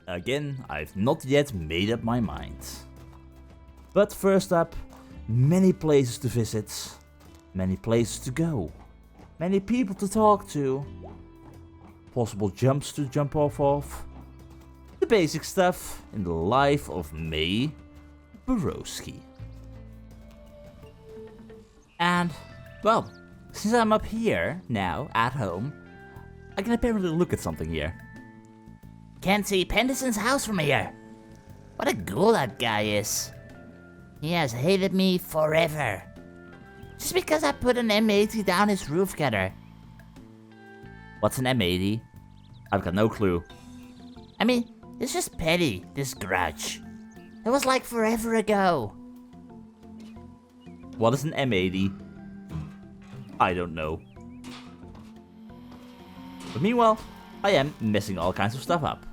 Again, I've not yet made up my mind. But first up, many places to visit, many places to go, many people to talk to, possible jumps to jump off of, the basic stuff in the life of May Borowski. And, well, since I'm up here now, at home, I can apparently look at something here. Can't see Penderson's house from here. What a ghoul that guy is. He has hated me forever. Just because I put an M80 down his roof gutter. What's an M80? I've got no clue. I mean, it's just petty, this grudge. It was like forever ago. What is an M80? I don't know. But meanwhile, I am messing all kinds of stuff up.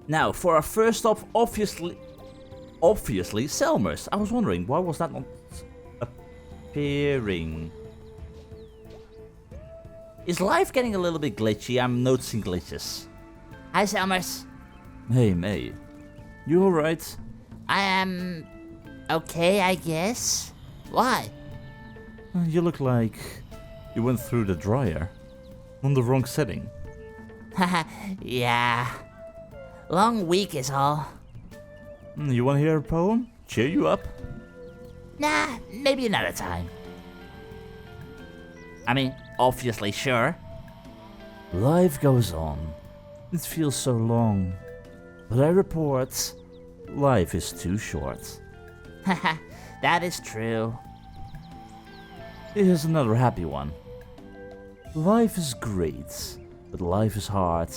Now, for our first stop, obviously Selmers. I was wondering, why was that not appearing? Is life getting a little bit glitchy? I'm noticing glitches. Hi, Selmers. Hey, May. You alright? I am okay, I guess. Why? You look like you went through the dryer on the wrong setting. Haha, yeah. Long week is all. You want to hear a poem? Cheer you up? Nah, maybe another time. I mean, obviously, sure. Life goes on. It feels so long. But I report, life is too short. Haha, that is true. Here's another happy one. Life is great, but life is hard.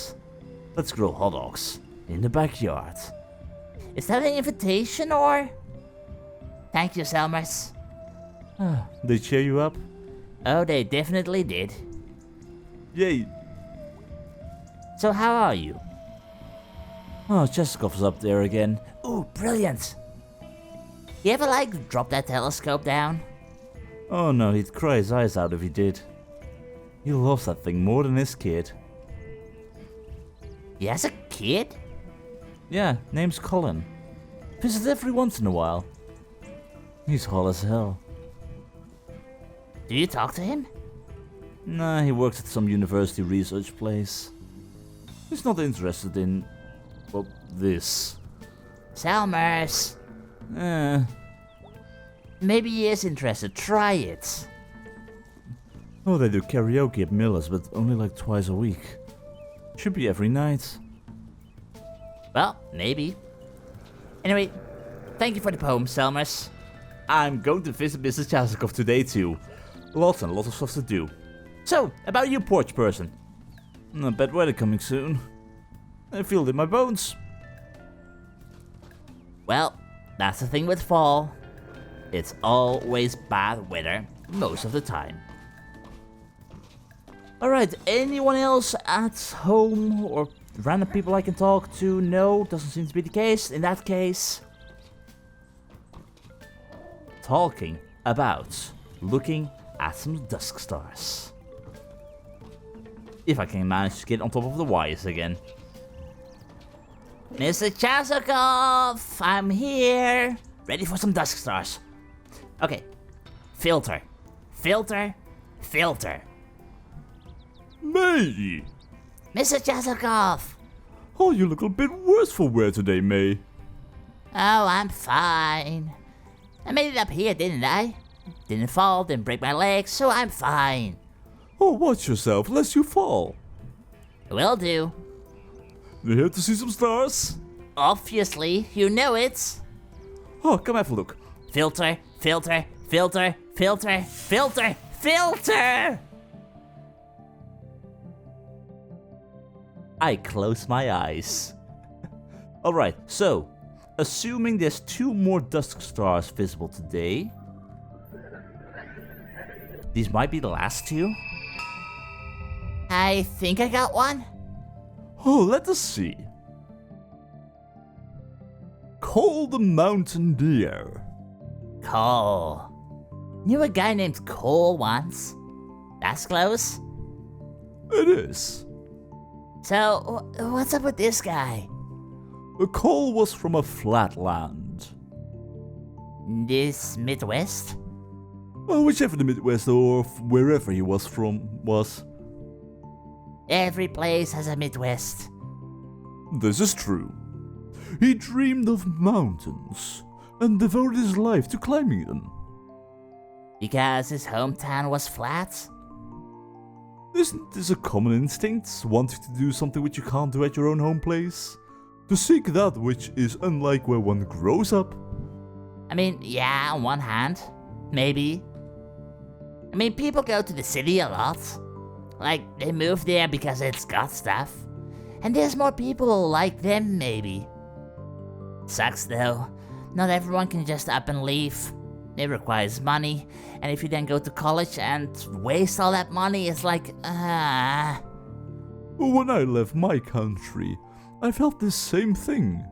Let's grow hot dogs in the backyard. Is that an invitation or? Thank you, Selmers. They cheer you up? Oh, they definitely did. Yay. So how are you? Oh, Chazakov's up there again. Ooh, brilliant. You ever drop that telescope down? Oh no, he'd cry his eyes out if he did. He loves that thing more than his kid. He has a kid? Yeah, name's Colin. Visits every once in a while. He's hot as hell. Do you talk to him? Nah, he works at some university research place. He's not interested in, well, this. Selmers. Eh. Maybe he is interested. Try it. Oh, they do karaoke at Miller's, but only twice a week. Should be every night. Well, maybe. Anyway, thank you for the poem, Selmers. I'm going to visit Mrs. Chazokov today too. Lots and lots of stuff to do. So, about you, porch person. Bad weather coming soon. I feel it in my bones. Well, that's the thing with fall. It's always bad weather most of the time. Alright, anyone else at home or random people I can talk to? No, doesn't seem to be the case. In that case, talking about looking at some dusk stars. If I can manage to get on top of the wires again. Mr. Chazokov, I'm here. Ready for some dusk stars. Okay, filter, filter, filter. May! Mr. Chazokov. Oh, you look a bit worse for wear today, May. Oh, I'm fine. I made it up here, didn't I? Didn't fall, didn't break my legs, so I'm fine. Oh, watch yourself, lest you fall. Will do. You here to see some stars? Obviously, you know it. Oh, come have a look. Filter, filter, filter, filter, filter, filter! I close my eyes. Alright, so, assuming there's 2 more dusk stars visible today. These might be the last 2. I think I got one. Oh, let us see. Call the mountain deer. Cole. Knew a guy named Cole once. That's close. It is. So, what's up with this guy? The call was from a flatland. This Midwest? Well, whichever the Midwest or wherever he was from was. Every place has a Midwest. This is true. He dreamed of mountains and devoted his life to climbing them. Because his hometown was flat? Isn't this a common instinct, wanting to do something which you can't do at your own home place? To seek that which is unlike where one grows up? I mean, yeah, on one hand. Maybe. I mean, people go to the city a lot. Like, they move there because it's got stuff. And there's more people like them, maybe. Sucks though. Not everyone can just up and leave. It requires money, and if you then go to college and waste all that money, it's like, When I left my country, I felt this same thing.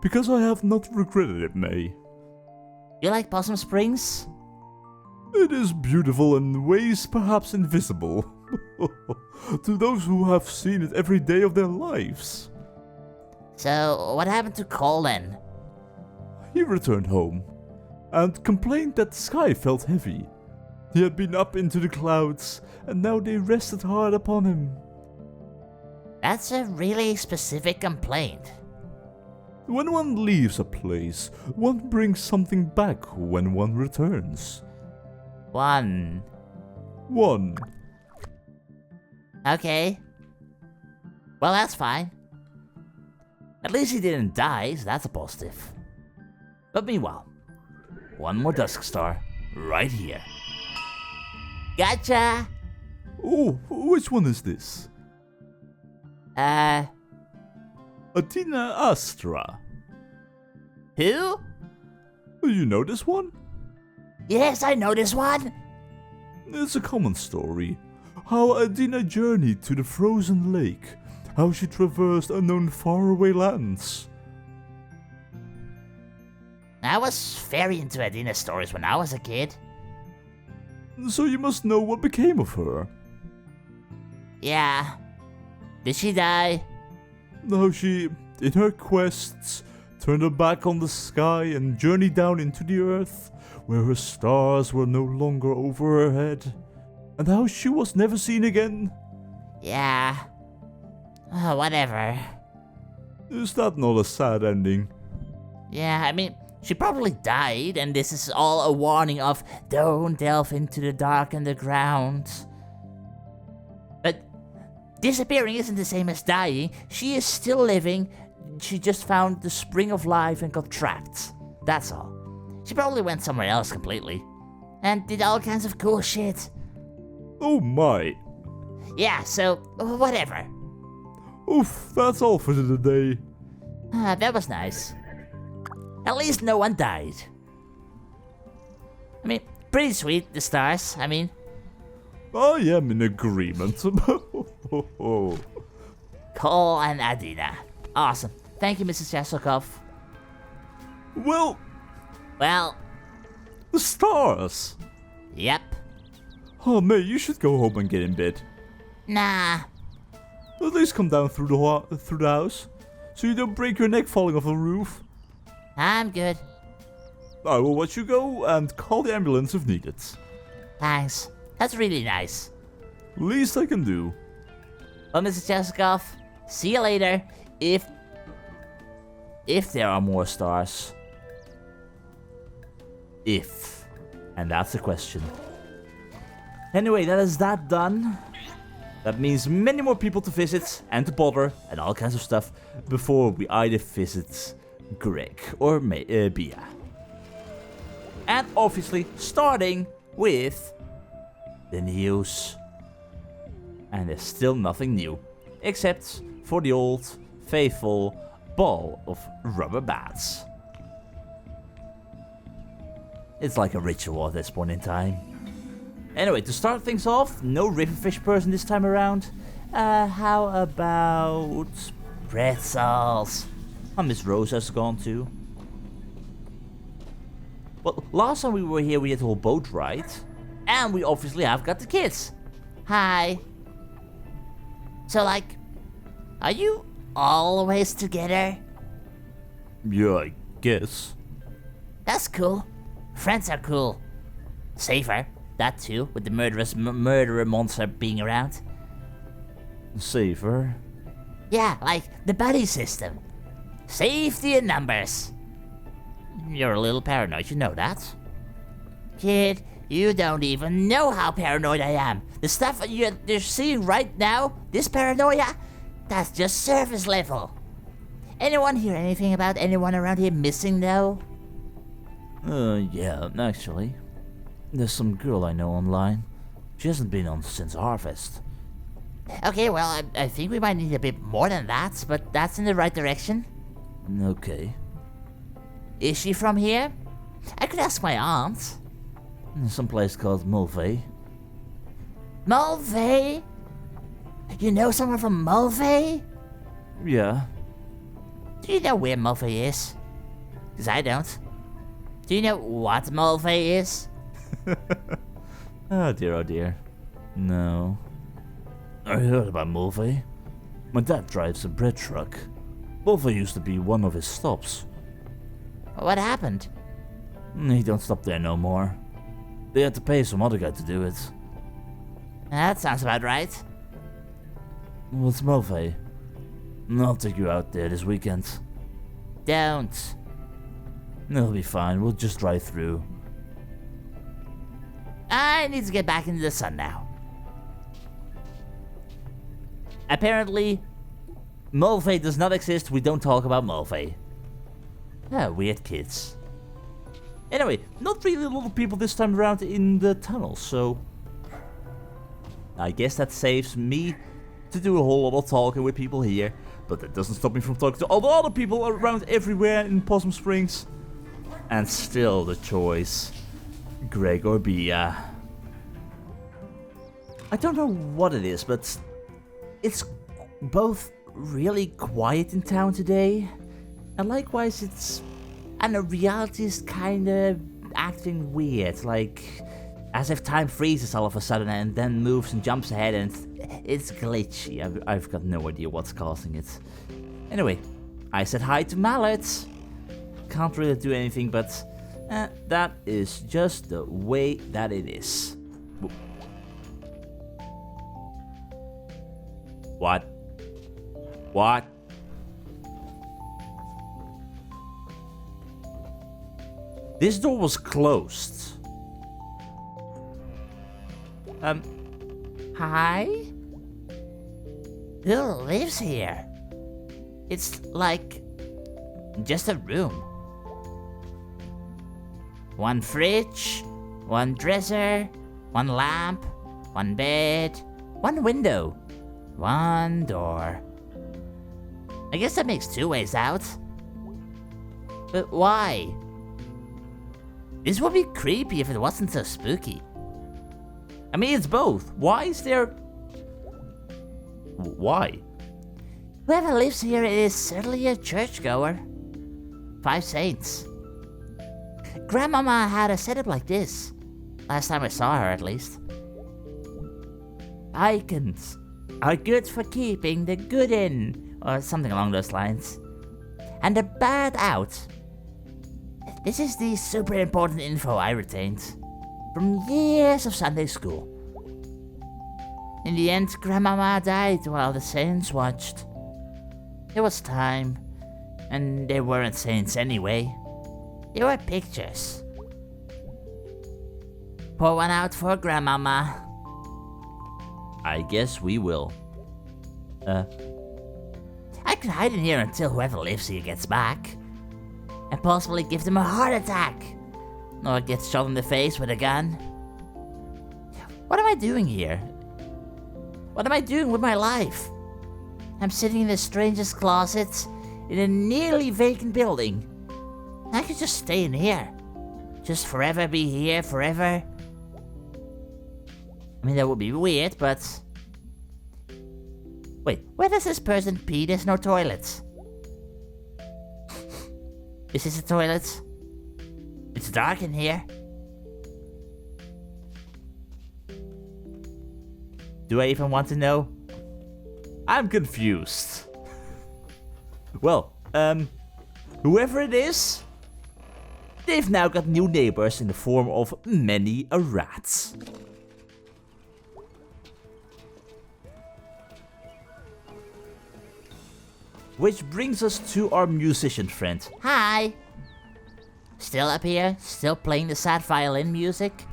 Because I have not regretted it, May. You like Possum Springs? It is beautiful in ways perhaps invisible. To those who have seen it every day of their lives. So, what happened to Cole then? He returned home and complained that the sky felt heavy. He had been up into the clouds, and now they rested hard upon him. That's a really specific complaint. When one leaves a place, one brings something back when one returns. One. Okay. Well, that's fine. At least he didn't die, so that's a positive. But meanwhile, one more dusk-star right here. Gotcha! Oh, which one is this? Athena Astra. Who? You know this one? Yes, I know this one. It's a common story. How Athena journeyed to the frozen lake. How she traversed unknown faraway lands. I was very into Athena stories when I was a kid. So you must know what became of her. Yeah. Did she die? How she, in her quests, turned her back on the sky and journeyed down into the earth, where her stars were no longer over her head, and how she was never seen again. Yeah. Whatever. Is that not a sad ending? Yeah, I mean, she probably died, and this is all a warning of don't delve into the dark underground. But disappearing isn't the same as dying. She is still living. She just found the spring of life and got trapped. That's all. She probably went somewhere else completely. And did all kinds of cool shit. Oh my. Yeah, so, whatever. Oof, that's all for today. That was nice. At least no one died. I mean, pretty sweet, the stars, I mean. I am in agreement. Cole and Athena. Awesome. Thank you, Mrs. Chazokov. Well, Well, the stars. yep. Oh, May, you should go home and get in bed. Nah. At least come down through the house, so you don't break your neck falling off the roof. I'm good. I will watch you go and call the ambulance if needed. Thanks. That's really nice. Least I can do. Well, Mrs. Chazokov, see you later. If there are more stars. If. And that's the question. Anyway, that is that done. That means many more people to visit and to bother and all kinds of stuff before we either visit Greg or Bia. And obviously starting with the news. And there's still nothing new, except for the old, faithful ball of rubber bats. It's like a ritual at this point in time. Anyway, to start things off, no riverfish person this time around. How about pretzels? Oh, Miss Rosa's gone too. Well, last time we were here we had the whole boat ride. And we obviously have got the kids. Hi. So like, Are you always together? Yeah, I guess. That's cool. Friends are cool. Safer, that too, with the murderer monster being around. Safer? Yeah, like the buddy system. Safety in numbers. You're a little paranoid, you know that. Kid, you don't even know how paranoid I am. The stuff you're seeing right now, this paranoia, that's just surface level. Anyone hear anything about anyone around here missing though? Yeah, actually. There's some girl I know online. She hasn't been on since Harvest. Okay, well, I think we might need a bit more than that, but that's in the right direction. Okay. Is she from here? I could ask my aunt. Some place called Mulvey. Mulvey? You know someone from Mulvey? Yeah. Do you know where Mulvey is? Because I don't. Do you know what Mulvey is? Oh dear. No. I heard about Mulvey. My dad drives a bread truck. Mulvey used to be one of his stops. What happened? He don't stop there no more. They had to pay some other guy to do it. That sounds about right. What's Mulvey? I'll take you out there this weekend. Don't. It'll be fine, we'll just drive through. I need to get back into the sun now. Apparently, Mulvey does not exist. We don't talk about Mulvey. Ah, weird kids. Anyway, not really a lot of people this time around in the tunnel, so I guess that saves me to do a whole lot of talking with people here, but that doesn't stop me from talking to all the other people around everywhere in Possum Springs. And still the choice, Greg or Bia. I don't know what it is, but it's both really quiet in town today, and likewise it's, and the reality is kinda acting weird, like as if time freezes all of a sudden and then moves and jumps ahead, and it's glitchy. I've got no idea what's causing it. Anyway, I said hi to Mallet. Can't really do anything, but that is just the way that it is. What? What? This door was closed. Hi? Who lives here? It's like just a room. One fridge, one dresser, one lamp, one bed, one window, one door. I guess that makes two ways out. But why? This would be creepy if it wasn't so spooky. I mean, it's both. Why is there... Why? Whoever lives here is certainly a churchgoer. 5 saints. Grandmama had a setup like this. Last time I saw her, at least. Icons are good for keeping the good in, or something along those lines. And the bad out. This is the super important info I retained from years of Sunday school. In the end, Grandmama died while the saints watched. It was time, and they weren't saints anyway. They were pictures. Pour one out for Grandmama. I guess we will. I could hide in here until whoever lives here gets back. And possibly give them a heart attack. Or get shot in the face with a gun. What am I doing here? What am I doing with my life? I'm sitting in the strangest closet in a nearly vacant building. I could just stay in here. Just forever be here, forever. I mean, that would be weird, but... Wait, where does this person pee? There's no toilets. Is this a toilet? It's dark in here. Do I even want to know? I'm confused. Well, whoever it is, they've now got new neighbors in the form of many rats. Which brings us to our musician friend. Hi. Still up here? Still playing the sad violin music?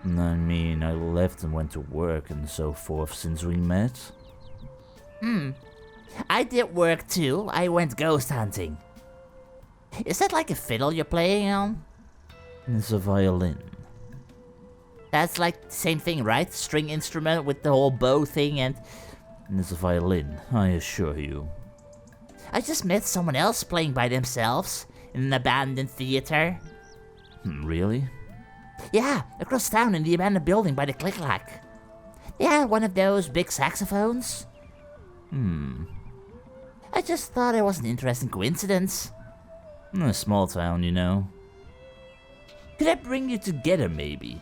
I mean, I left and went to work and so forth since we met. I did work too. I went ghost hunting. Is that like a fiddle you're playing on? It's a violin. That's like the same thing, right? String instrument with the whole bow thing and... It's a violin, I assure you. I just met someone else playing by themselves in an abandoned theater. Really? Yeah, across town in the abandoned building by the click-clack. Yeah, one of those big saxophones. I just thought it was an interesting coincidence. A small town, you know. Could I bring you together, maybe?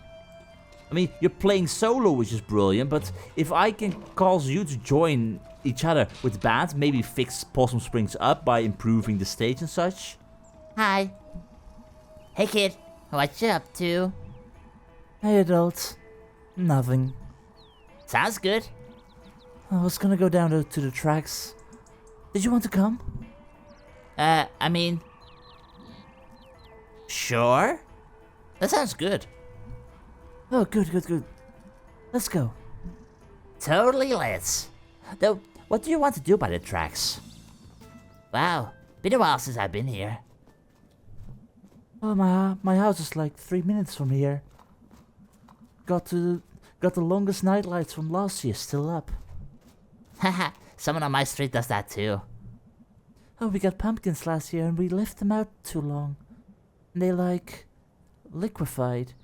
I mean, you're playing solo, which is brilliant, but if I can cause you to join each other with bands, maybe fix Possum Springs up by improving the stage and such. Hi. Hey kid, what you up to? Hey adult. Nothing. Sounds good. I was gonna go down to the tracks. Did you want to come? I mean... Sure? That sounds good. Oh, good. Let's go. Totally let's. Though, what do you want to do by the tracks? Wow, been a while since I've been here. Oh, my house is like 3 minutes from here. Got the longest night lights from last year still up. Haha, someone on my street does that too. Oh, we got pumpkins last year and we left them out too long. And they like liquefied.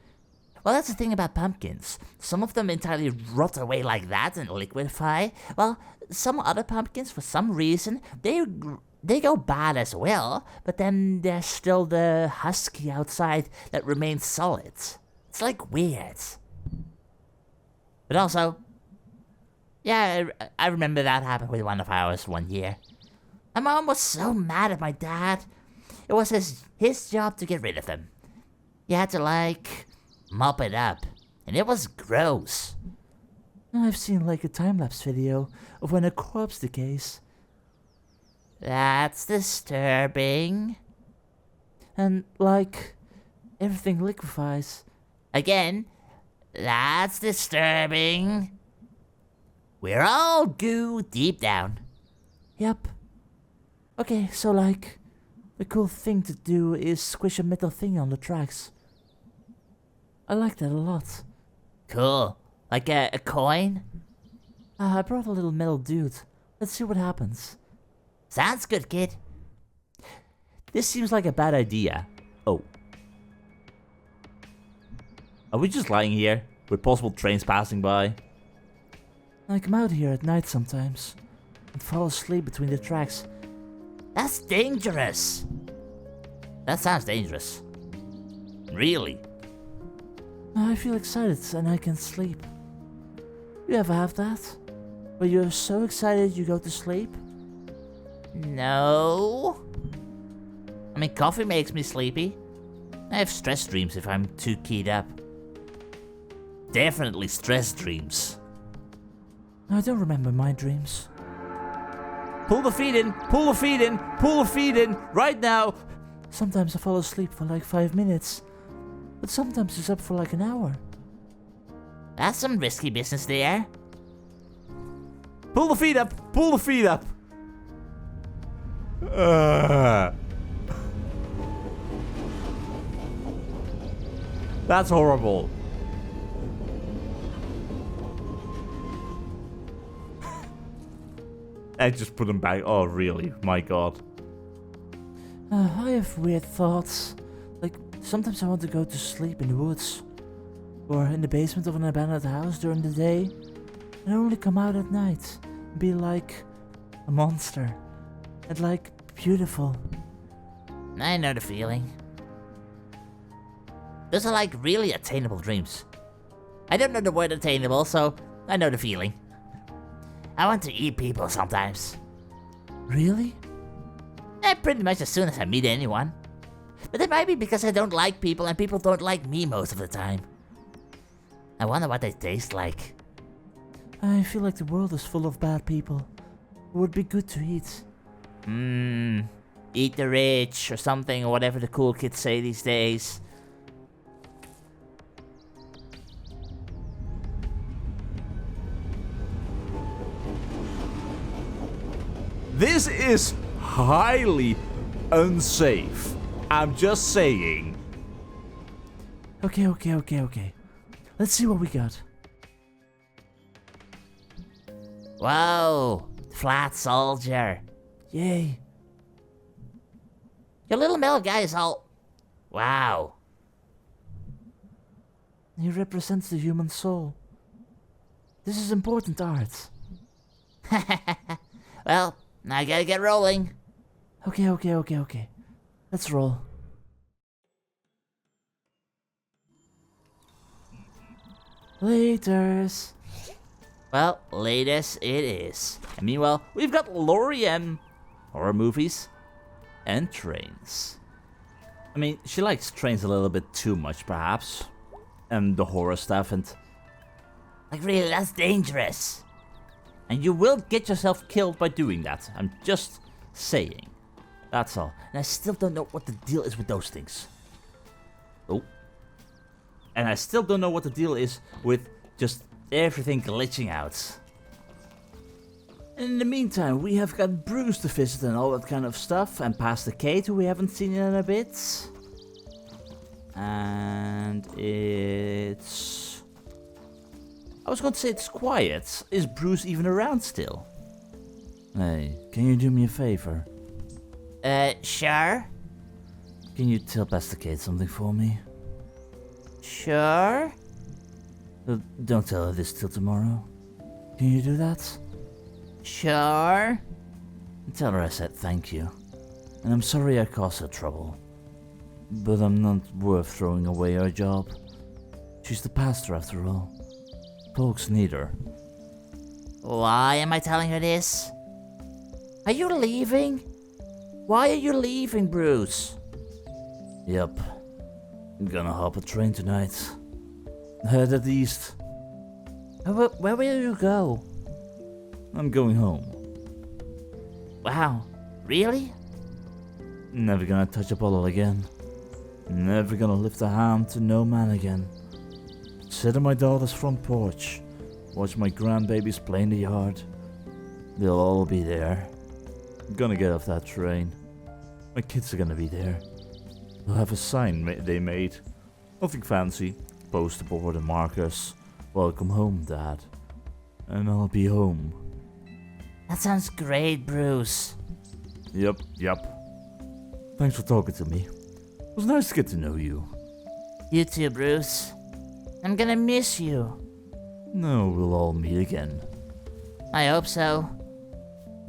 Well, that's the thing about pumpkins. Some of them entirely rot away like that and liquefy. Well, some other pumpkins, for some reason, they go bad as well, but then there's still the husky outside that remains solid. It's like weird. But also, yeah, I remember that happened with one of ours one year. My mom was so mad at my dad. It was his job to get rid of them. You had to, like, mop it up. And it was gross. I've seen, like, a time-lapse video of when a corpse decays. That's disturbing. And, like, everything liquefies. Again, that's disturbing. We're all goo deep down. Yep. Okay, so, like, the cool thing to do is squish a metal thing on the tracks. I like that a lot. Cool. Like a coin? I brought a little metal dude. Let's see what happens. Sounds good, kid. This seems like a bad idea. Oh. Are we just lying here, with possible trains passing by? I come out here at night sometimes, and fall asleep between the tracks. That's dangerous. That sounds dangerous. Really? I feel excited and I can sleep. You ever have that? Where you're so excited you go to sleep? No. I mean, coffee makes me sleepy. I have stress dreams if I'm too keyed up. Definitely stress dreams. I don't remember my dreams. Pull the feet in, pull the feet in, pull the feet in, right now. Sometimes I fall asleep for like 5 minutes, but sometimes it's up for like an hour. That's some risky business there. Pull the feet up, pull the feet up. That's horrible. I just put them back. Oh, really? My god. I have weird thoughts. Like, sometimes I want to go to sleep in the woods. Or in the basement of an abandoned house during the day. And only come out at night. And be like a monster. And like, beautiful. I know the feeling. Those are like really attainable dreams. I don't know the word attainable, so I know the feeling. I want to eat people sometimes. Really? pretty much as soon as I meet anyone. But it might be because I don't like people and people don't like me most of the time. I wonder what they taste like. I feel like the world is full of bad people. It would be good to eat. Eat the rich or something, or whatever the cool kids say these days. This is highly unsafe. I'm just saying. Okay. Let's see what we got. Whoa, flat soldier. Yay. Your little metal guy is all... Wow. He represents the human soul. This is important art. Well, I gotta get rolling. Okay. Let's roll. Laters. Well, latest it is. And meanwhile, we've got Lori and horror movies and trains. I mean, she likes trains a little bit too much, perhaps. And the horror stuff and... Like, really, that's dangerous. And you will get yourself killed by doing that. I'm just saying. That's all. And I still don't know what the deal is with those things. Oh. And I still don't know what the deal is with just everything glitching out. In the meantime, we have got Bruce to visit and all that kind of stuff, and Pastor Kate, who we haven't seen in a bit. And it's... I was going to say it's quiet. Is Bruce even around still? Hey, can you do me a favor? Sure. Can you tell Pastor Kate something for me? Sure. Don't tell her this till tomorrow. Can you do that? Sure. Tell her I said thank you. And I'm sorry I caused her trouble. But I'm not worth throwing away her job. She's the pastor after all. Folks need her. Why am I telling her this? Are you leaving? Why are you leaving, Bruce? Yup. I'm gonna hop a train tonight. Headed east. Where will you go? I'm going home. Wow, really? Never gonna touch a bottle again. Never gonna lift a hand to no man again. Sit on my daughter's front porch. Watch my grandbabies play in the yard. They'll all be there. I'm gonna get off that train. My kids are gonna be there. They'll have a sign they made. Nothing fancy. Poster board and markers. Welcome home, Dad. And I'll be home. That sounds great, Bruce. Yep. Thanks for talking to me. It was nice to get to know you. You too, Bruce. I'm gonna miss you. No, we'll all meet again. I hope so.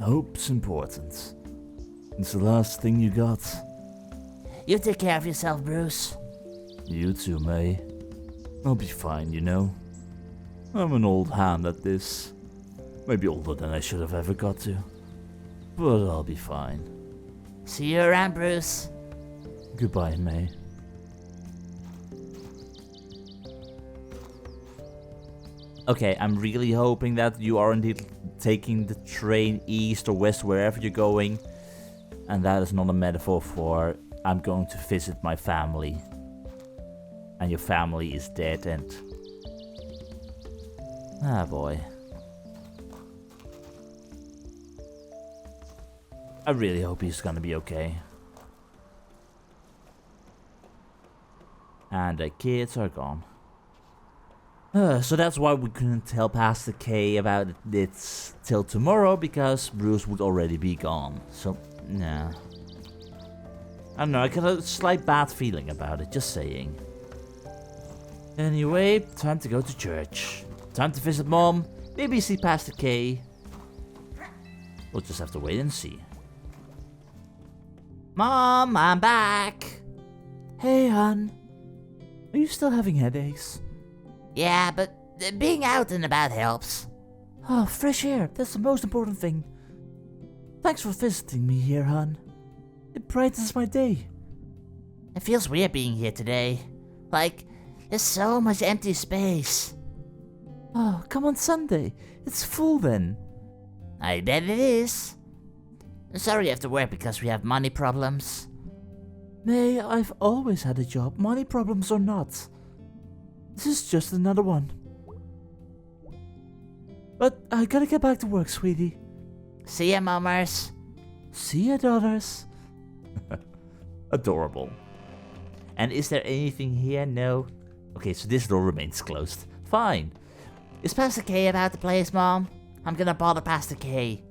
Hope's important. It's the last thing you got. You take care of yourself, Bruce. You too, May. I'll be fine, you know. I'm an old hand at this. Maybe older than I should have ever got to. But I'll be fine. See you around, Bruce. Goodbye, May. Okay, I'm really hoping that you are indeed taking the train east or west, wherever you're going. And that is not a metaphor for I'm going to visit my family. And your family is dead and... Ah, boy. I really hope he's gonna be okay. And the kids are gone. So that's why we couldn't tell Pastor K about it till tomorrow, because Bruce would already be gone. So, nah. I don't know, I got a slight bad feeling about it, just saying. Anyway, time to go to church. Time to visit Mom, maybe see Pastor K. We'll just have to wait and see. Mom, I'm back! Hey, hon. Are you still having headaches? Yeah, but being out and about helps. Oh, fresh air. That's the most important thing. Thanks for visiting me here, hon. It brightens my day. It feels weird being here today. Like, there's so much empty space. Oh, come on Sunday. It's full then. I bet it is. Sorry you have to work because we have money problems. Nay, I've always had a job, money problems or not. This is just another one. But I gotta get back to work, sweetie. See ya, mummers. See ya, daughters. Adorable. And is there anything here? No. Okay, so this door remains closed. Fine. Is Pastor K about the place, Mom? I'm gonna bother Pastor K.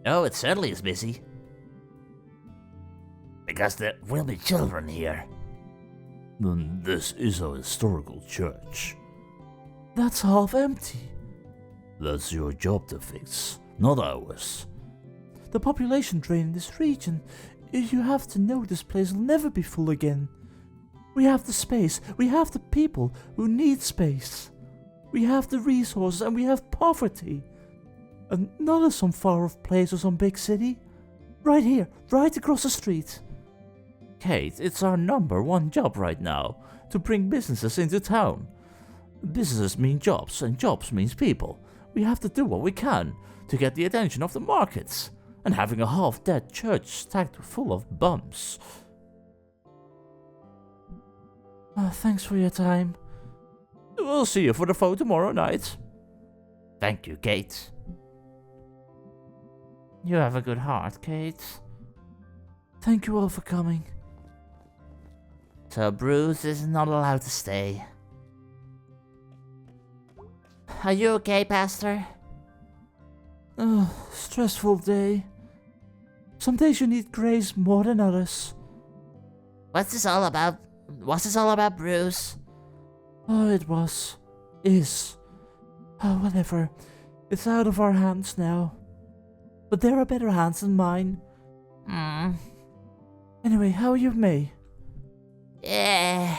Oh, it certainly is busy. Because there will be children here. Then this is a historical church. That's half empty. That's your job to fix, not ours. The population drain in this region. You have to know this place will never be full again. We have the space, we have the people who need space. We have the resources and we have poverty. And not in some far-off place or some big city. Right here, right across the street. Kate, it's our number one job right now, to bring businesses into town. Businesses mean jobs, and jobs means people. We have to do what we can to get the attention of the markets. And having a half-dead church stacked full of bums. Thanks for your time. We'll see you for the photo tomorrow night. Thank you, Kate. You have a good heart, Kate. Thank you all for coming. So Bruce is not allowed to stay. Are you okay, Pastor? Stressful day. Some days you need grace more than others. What's this all about? What's this all about, Bruce? Oh, it was. Is. Oh, whatever. It's out of our hands now. But there are better hands than mine. Anyway, how are you, May? Yeah,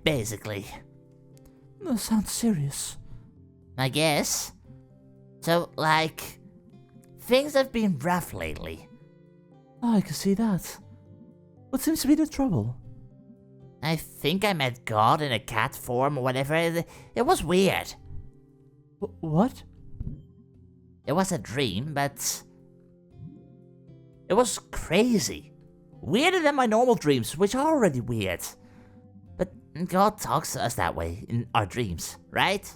basically. That sounds serious. I guess. So, like, things have been rough lately. Oh, I can see that. What seems to be the trouble? I think I met God in a cat form or whatever. It was weird. What? It was a dream, but it was crazy. Weirder than my normal dreams, which are already weird. But God talks to us that way in our dreams, right?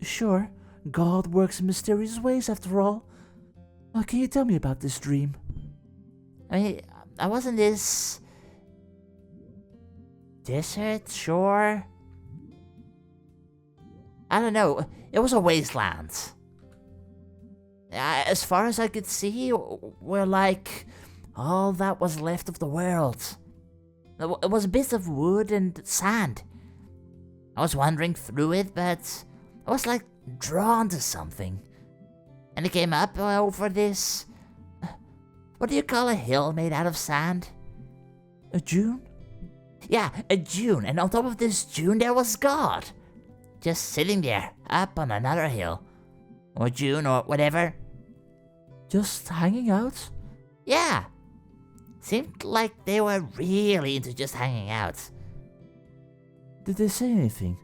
Sure, God works in mysterious ways after all. Can you tell me about this dream? I mean, I was in this desert, shore. I don't know, it was a wasteland. As far as I could see, we're like all that was left of the world. It was bits of wood and sand. I was wandering through it, but I was like drawn to something. And it came up over this... What do you call a hill made out of sand? A dune? Yeah, a dune. And on top of this dune there was God. Just sitting there, up on another hill. Or dune, or whatever. Just hanging out? Yeah. Seemed like they were really into just hanging out. Did they say anything?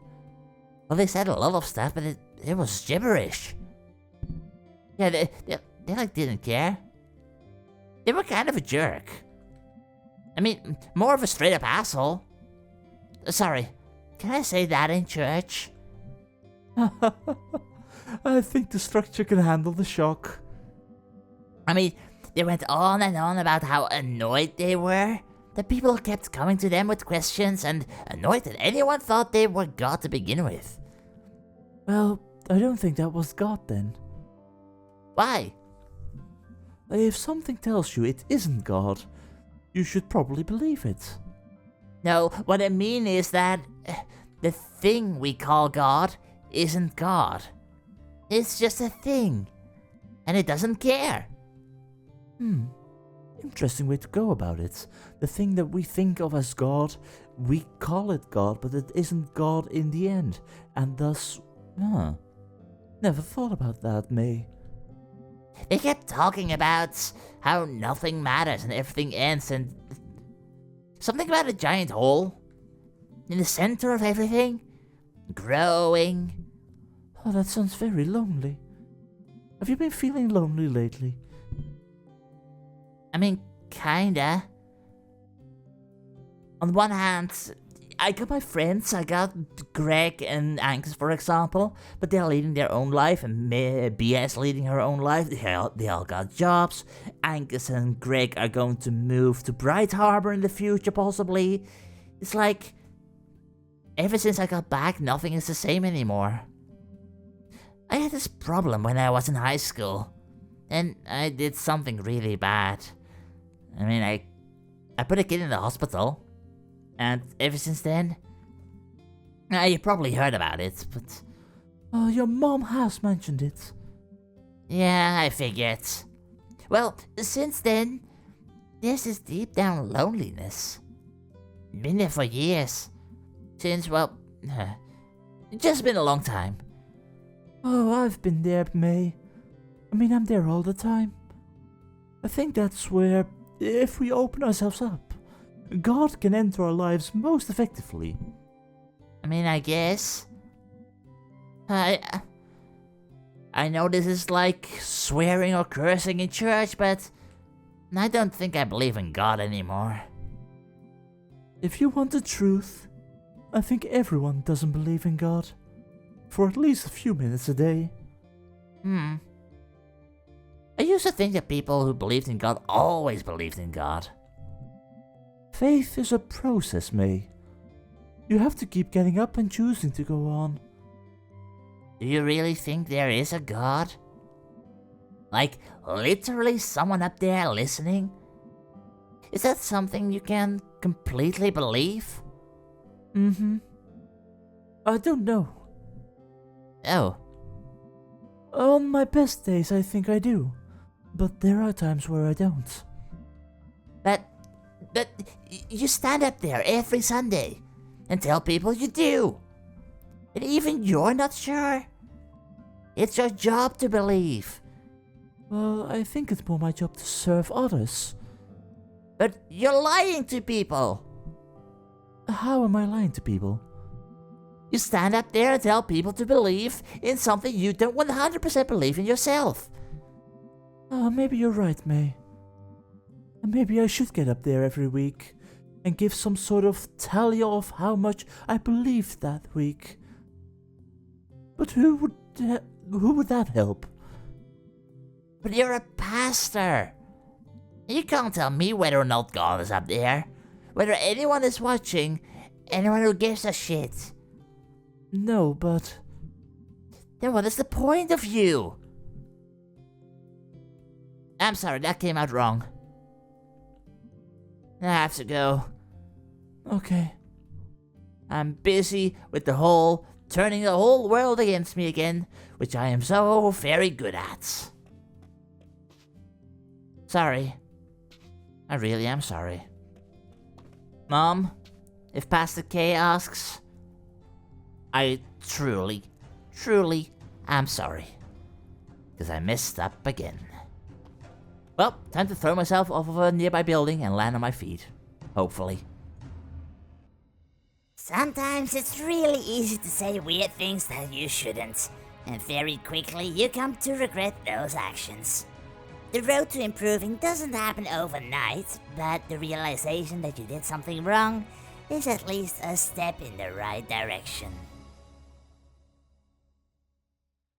Well, they said a lot of stuff, but it was gibberish. Yeah, they like didn't care. They were kind of a jerk. I mean, more of a straight up asshole. Sorry, can I say that in church? I think the structure can handle the shock. I mean, they went on and on about how annoyed they were. The people kept coming to them with questions and annoyed that anyone thought they were God to begin with. Well, I don't think that was God then. Why? If something tells you it isn't God, you should probably believe it. No, what I mean is that the thing we call God isn't God. It's just a thing. And it doesn't care. Interesting way to go about it. The thing that we think of as God, we call it God, but it isn't God in the end. And thus, Never thought about that, May. They kept talking about how nothing matters and everything ends, and something about a giant hole in the center of everything, growing. Oh, that sounds very lonely. Have you been feeling lonely lately? I mean, kinda. On one hand, I got my friends, I got Greg and Angus, for example, but they're leading their own life, and Bia is leading her own life. They all got jobs. Angus and Greg are going to move to Bright Harbor in the future, possibly. It's like, ever since I got back, nothing is the same anymore. I had this problem when I was in high school, and I did something really bad. I mean, I put a kid in the hospital. And ever since then, you probably heard about it, but... Oh, your mom has mentioned it. Yeah, I figured. Well, since then, there's this deep down loneliness. Been there for years. Since, well, it's just been a long time. Oh, I've been there, May. I mean, I'm there all the time. I think that's where, if we open ourselves up, God can enter our lives most effectively. I mean, I guess. I know this is like swearing or cursing in church, but I don't think I believe in God anymore. If you want the truth, I think everyone doesn't believe in God. For at least a few minutes a day. I used to think that people who believed in God always believed in God. Faith is a process, May. You have to keep getting up and choosing to go on. Do you really think there is a God? Like, literally someone up there listening? Is that something you can completely believe? I don't know. Oh. On my best days, I think I do. But there are times where I don't. But you stand up there every Sunday and tell people you do. And even you're not sure? It's your job to believe. Well, I think it's more my job to serve others. But you're lying to people. How am I lying to people? You stand up there and tell people to believe in something you don't 100% believe in yourself. Oh, maybe you're right, May. Maybe I should get up there every week and give some sort of tally of how much I believed that week. But who would that help? But you're a pastor. You can't tell me whether or not God is up there, whether anyone is watching, anyone who gives a shit. No, but... Then what is the point of you? I'm sorry, that came out wrong. I have to go. Okay. I'm busy with turning the whole world against me again, which I am so very good at. Sorry. I really am sorry. Mom, if Pastor K asks, I truly am sorry. Because I messed up again. Well, time to throw myself off of a nearby building and land on my feet. Hopefully. Sometimes it's really easy to say weird things that you shouldn't, and very quickly you come to regret those actions. The road to improving doesn't happen overnight, but the realization that you did something wrong is at least a step in the right direction.